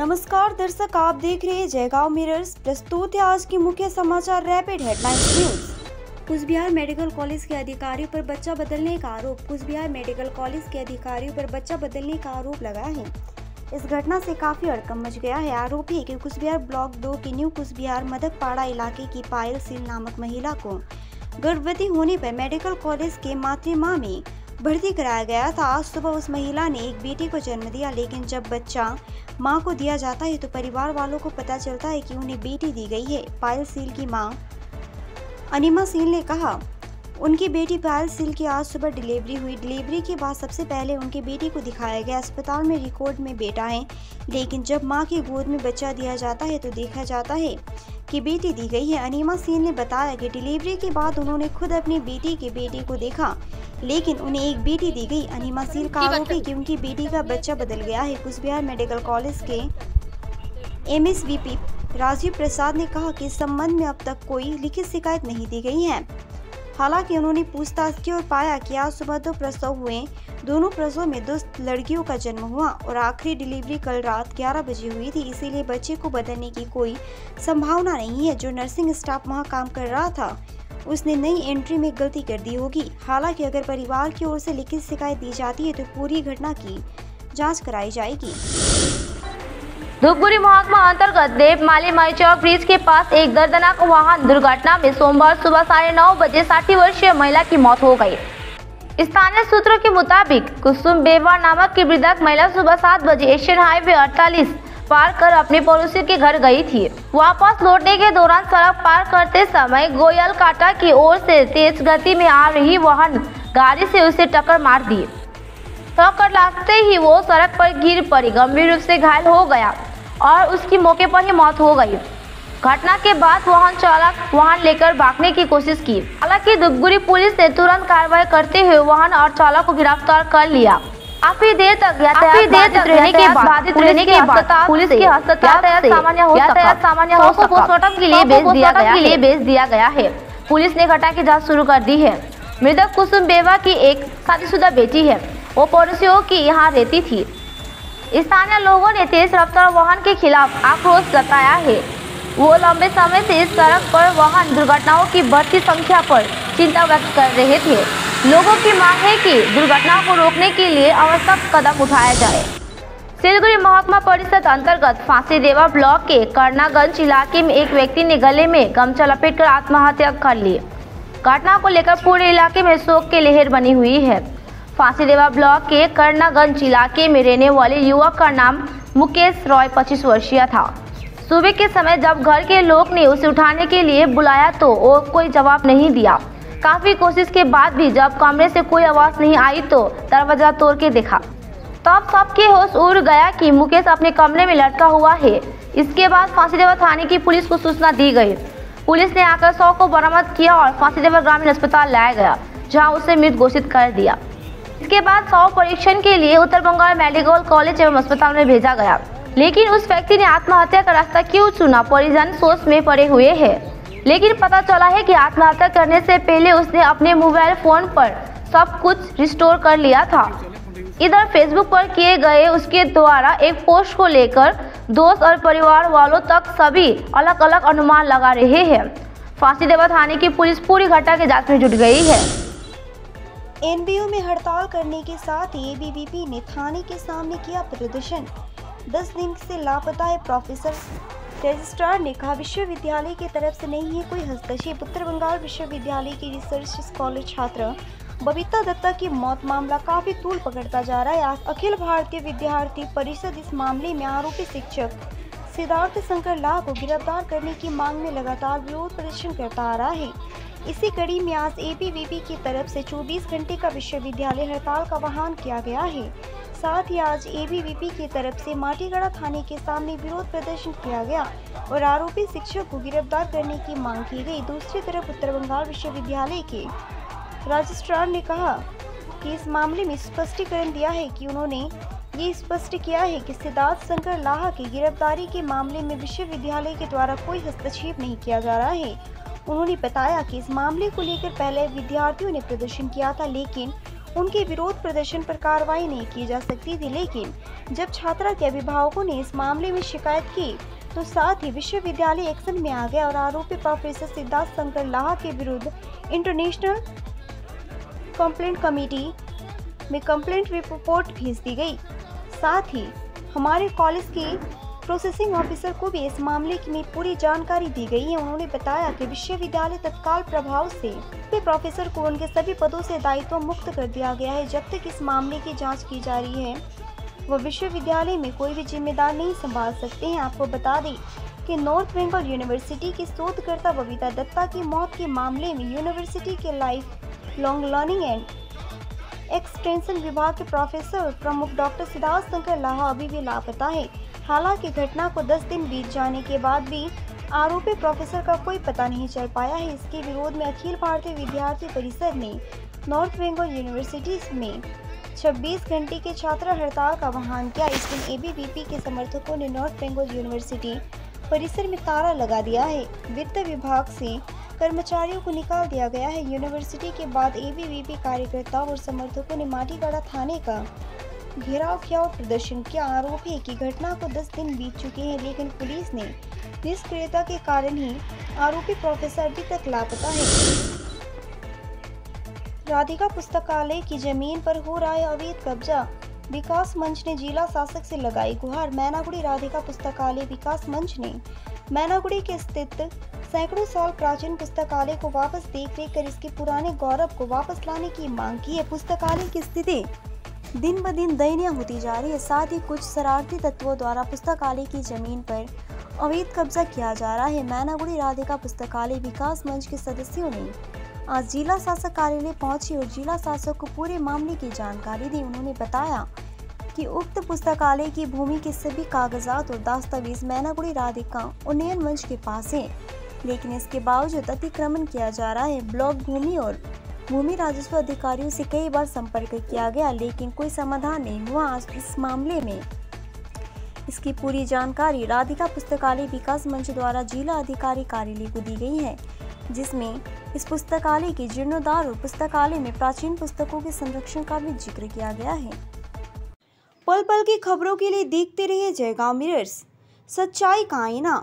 नमस्कार दर्शक, आप देख रहे हैं जयगांव मिरर्स। प्रस्तुत है आज के मुख्य समाचार rapid headlines news. Cooch Behar medical college के अधिकारियों पर बच्चा बदलने का आरोप। कुचबिहार मेडिकल कॉलेज के अधिकारियों पर बच्चा बदलने का आरोप लगा है। इस घटना से काफी हड़कंप मच गया है। आरोप है कि कुचबिहार ब्लॉक 2 के न्यू कुचबिहार मदकपाड़ा इलाके की पायल सिल नामक महिला को गर्भवती होने पर मेडिकल कॉलेज के मातृमा में भर्ती कराया गया था। आज सुबह उस महिला ने एक बेटी को जन्म दिया, लेकिन जब बच्चा मां को दिया जाता है तो परिवार वालों को पता चलता है कि उन्हें बेटी दी गई है। पायल सील की मां अनिमा सील ने कहा, उनकी बेटी पायल सील की आज सुबह डिलीवरी हुई। डिलीवरी के बाद सबसे पहले उनकी बेटी को दिखाया गया। अस्पताल में रिकॉर्ड में बेटा है, लेकिन जब मां की गोद में बच्चा दिया जाता है तो देखा जाता है कि बेटी दी गई है। अनिमा सील ने बताया कि डिलीवरी के बाद उन्होंने खुद अपनी बेटी को देखा, लेकिन उन्हें एक बेटी दी गई। अनिमा सील का आरोप है कि उनकी बेटी का बच्चा बदल गया है। कुचबिहार मेडिकल कॉलेज के MSVP राजीव प्रसाद ने कहा कि इस संबंध में अब तक कोई लिखित शिकायत नहीं दी गई है। हालांकि उन्होंने पूछताछ की और पाया कि आज सुबह 2 प्रसव हुए। दोनों प्रसव में 2 लड़कियों का जन्म हुआ और आखिरी डिलीवरी कल रात 11 बजे हुई थी। इसीलिए बच्चे को बदलने की कोई संभावना नहीं है। जो नर्सिंग स्टाफ वहां काम कर रहा था उसने नई एंट्री में गलती कर दी होगी। हालांकि अगर परिवार की ओर से लिखित शिकायत दी जाती है तो पूरी घटना की जांच कराई जाएगी। धूपगुड़ी महकमा अंतर्गत देवमाली माईचौक ब्रिज के पास एक दर्दनाक वाहन दुर्घटना में सोमवार सुबह 9:30 बजे 60 वर्षीय महिला की मौत हो गई। स्थानीय सूत्रों के मुताबिक कुसुम बेवा नामक की वृद्धक महिला सुबह 7 बजे एशियन हाईवे 48 पार कर अपने पड़ोसी के घर गई थी। वापस लौटने के दौरान सड़क पार करते समय गोयल काटा की ओर से तेज गति में आ रही वाहन गाड़ी से उसे टक्कर मार दी। टक्कर लगते ही वो सड़क पर गिर पड़ी, गंभीर रूप से घायल हो गया और उसकी मौके पर ही मौत हो गई। घटना के बाद वाहन चालक वाहन लेकर भागने की कोशिश की। हालांकि धूपगुड़ी पुलिस ने तुरंत कार्रवाई करते हुए वाहन और चालक को गिरफ्तार कर लिया। काफी देर तक बाधित रहने के बाद पुलिस के यातायात सामान्य हो सका। पोस्टमार्टम के लिए भेज दिया गया है। पुलिस ने घटना की जांच शुरू कर दी है। मृतक कुसुम बेवा की एक शादीशुदा बेटी है। वो पड़ोसियों की यहाँ रहती थी। स्थानीय लोगों ने तेज रफ्तार वाहन के खिलाफ आक्रोश जताया है। वो लंबे समय से इस सड़क पर वाहन दुर्घटनाओं की बढ़ती संख्या पर चिंता व्यक्त कर रहे थे। लोगों की मांग है कि दुर्घटना को रोकने के लिए आवश्यक कदम उठाया जाए। सिलगुड़ी महकमा परिषद अंतर्गत फांसीदेवा ब्लॉक के करनागंज इलाके में एक व्यक्ति ने गले में गमछा लपेटकर आत्महत्या कर ली। घटना को लेकर पूरे इलाके में शोक की लहर बनी हुई है। फांसीदेवा ब्लॉक के करनागंज इलाके में रहने वाले युवक का नाम मुकेश रॉय 25 वर्षीय था। सुबह के समय जब घर के लोग ने उसे उठाने के लिए बुलाया तो वो कोई जवाब नहीं दिया। काफी कोशिश के बाद भी जब कमरे से कोई आवाज नहीं आई तो दरवाजा तोड़ के देखा। तब सबके होश उड़ गया कि मुकेश अपने कमरे में लटका हुआ है। इसके बाद फांसीदेवा थाने की पुलिस को सूचना दी गई। पुलिस ने आकर शव को बरामद किया और फांसीदेवा ग्रामीण अस्पताल लाया गया, जहाँ उसे मृत घोषित कर दिया। इसके बाद शव परीक्षण के लिए उत्तर बंगाल मेडिकल कॉलेज एवं अस्पताल में भेजा गया। लेकिन उस व्यक्ति ने आत्महत्या का रास्ता क्यों चुना, परिजन सोच में पड़े हुए हैं। लेकिन पता चला है कि आत्महत्या करने से पहले उसने अपने मोबाइल फोन पर सब कुछ रिस्टोर कर लिया था। इधर फेसबुक पर किए गए उसके द्वारा एक पोस्ट को लेकर दोस्त और परिवार वालों तक सभी अलग अलग अनुमान लगा रहे हैं। फांसीदेवा थाने की पुलिस पूरी घटना की जांच में जुट गई है। NBU में हड़ताल करने के साथ ही ABVP ने थाने के सामने किया प्रदर्शन। 10 दिन से लापता है प्रोफेसर। रजिस्ट्रार ने कहा, विश्वविद्यालय की तरफ से नहीं है कोई हस्तक्षेप। उत्तर बंगाल विश्वविद्यालय की रिसर्च स्कॉलर छात्र बबीता दत्ता की मौत मामला काफी तूल पकड़ता जा रहा है। अखिल भारतीय विद्यार्थी परिषद इस मामले में आरोपी शिक्षक सिद्धार्थ शंकर लाह को गिरफ्तार करने की मांग में लगातार विरोध प्रदर्शन करता आ रहा है। इसी कड़ी में आज ABVP की तरफ से 24 घंटे का विश्वविद्यालय हड़ताल का आह्वान किया गया है। साथ ही आज ABVP की तरफ से माटीगढ़ा थाने के सामने विरोध प्रदर्शन किया गया और आरोपी शिक्षक को गिरफ्तार करने की मांग की गई। दूसरी तरफ उत्तर बंगाल विश्वविद्यालय के रजिस्ट्रार ने कहा कि इस मामले में स्पष्टीकरण दिया है कि उन्होंने ये स्पष्ट किया है कि सिद्धार्थ शंकर लाह की गिरफ्तारी के मामले में विश्वविद्यालय के द्वारा कोई हस्तक्षेप नहीं किया जा रहा है। उन्होंने बताया कि इस मामले को लेकर पहले विद्यार्थियों ने प्रदर्शन किया था, लेकिन उनके विरोध प्रदर्शन पर कार्रवाई नहीं की जा सकती थी, लेकिन जब छात्रा के अभिभावकों ने इस मामले में शिकायत की तो साथ ही विश्वविद्यालय एक्शन में आ गया और आरोपी प्रोफेसर सिद्धार्थ शंकर लाहा के विरुद्ध इंटरनेशनल कंप्लेंट कमेटी में कंप्लेंट रिपोर्ट भेज दी गई। साथ ही हमारे कॉलेज के प्रोसेसिंग ऑफिसर को भी इस मामले में पूरी जानकारी दी गई है। उन्होंने बताया कि विश्वविद्यालय तत्काल प्रभाव से प्रोफेसर को उनके सभी पदों से दायित्व मुक्त कर दिया गया है। जब तक इस मामले की जांच की जा रही है वह विश्वविद्यालय में कोई भी जिम्मेदार नहीं संभाल सकते हैं। आपको बता दें कि नॉर्थ बंगाल यूनिवर्सिटी की शोधकर्ता बबीता दत्ता की मौत के मामले में यूनिवर्सिटी के life long learning and extension विभाग के प्रोफेसर और प्रमुख डॉक्टर सिद्धार्थ शंकर लाहा अभी भी लापता है। हालांकि घटना को 10 दिन बीत जाने के बाद भी आरोपी प्रोफेसर का कोई पता नहीं चल पाया है। इसके विरोध में अखिल भारतीय विद्यार्थी परिषद ने नॉर्थ बंगाल यूनिवर्सिटी में 26 घंटे के छात्र हड़ताल का आह्वान किया। इस दिन एबीवीपी के समर्थकों ने नॉर्थ बंगाल यूनिवर्सिटी परिसर में ताला लगा दिया है। वित्त विभाग से कर्मचारियों को निकाल दिया गया है। यूनिवर्सिटी के बाद एबीवीपी कार्यकर्ताओं और समर्थकों ने माटीगढ़ा थाने का घेराव किया और प्रदर्शन किया। आरोप है कि घटना को 10 दिन बीत चुके हैं, लेकिन पुलिस ने निष्क्रियता के कारण ही आरोपी प्रोफेसर अभी तक लापता है। राधिका पुस्तकालय की जमीन पर हो रहा है अवैध कब्जा, विकास मंच ने जिला शासक से लगाई गुहार। मैनागुड़ी राधिका पुस्तकालय विकास मंच ने मैनागुड़ी के स्थित सैकड़ों साल प्राचीन पुस्तकालय को वापस देख कर इसके पुराने गौरव को वापस लाने की मांग की है। पुस्तकालय की स्थिति दिन ब दिन दयनीय होती जा रही है। साथ ही कुछ शरारती तत्वों द्वारा पुस्तकालय की जमीन पर अवैध कब्जा किया जा रहा है। मैनागुड़ी राधिका पुस्तकालय विकास मंच के सदस्यों ने आज जिला शासक कार्यालय पहुंची और जिला शासक को पूरे मामले की जानकारी दी। उन्होंने बताया कि उक्त पुस्तकालय की भूमि के सभी कागजात और दस्तावेज मैनागुड़ी राधिका उन्नयन मंच के पास है, लेकिन इसके बावजूद अतिक्रमण किया जा रहा है। ब्लॉक भूमि और भूमि राजस्व अधिकारियों से कई बार संपर्क किया गया, लेकिन कोई समाधान नहीं हुआ। आज इस मामले में इसकी पूरी जानकारी राधिका पुस्तकालय विकास मंच द्वारा जिला अधिकारी कार्यालय को दी गई है, जिसमें इस पुस्तकालय के जीर्णोद्धार और पुस्तकालय में प्राचीन पुस्तकों के संरक्षण का भी जिक्र किया गया है। पल पल की खबरों के लिए देखते रहिए जयगांव मिरर्स, सच्चाई का आईना।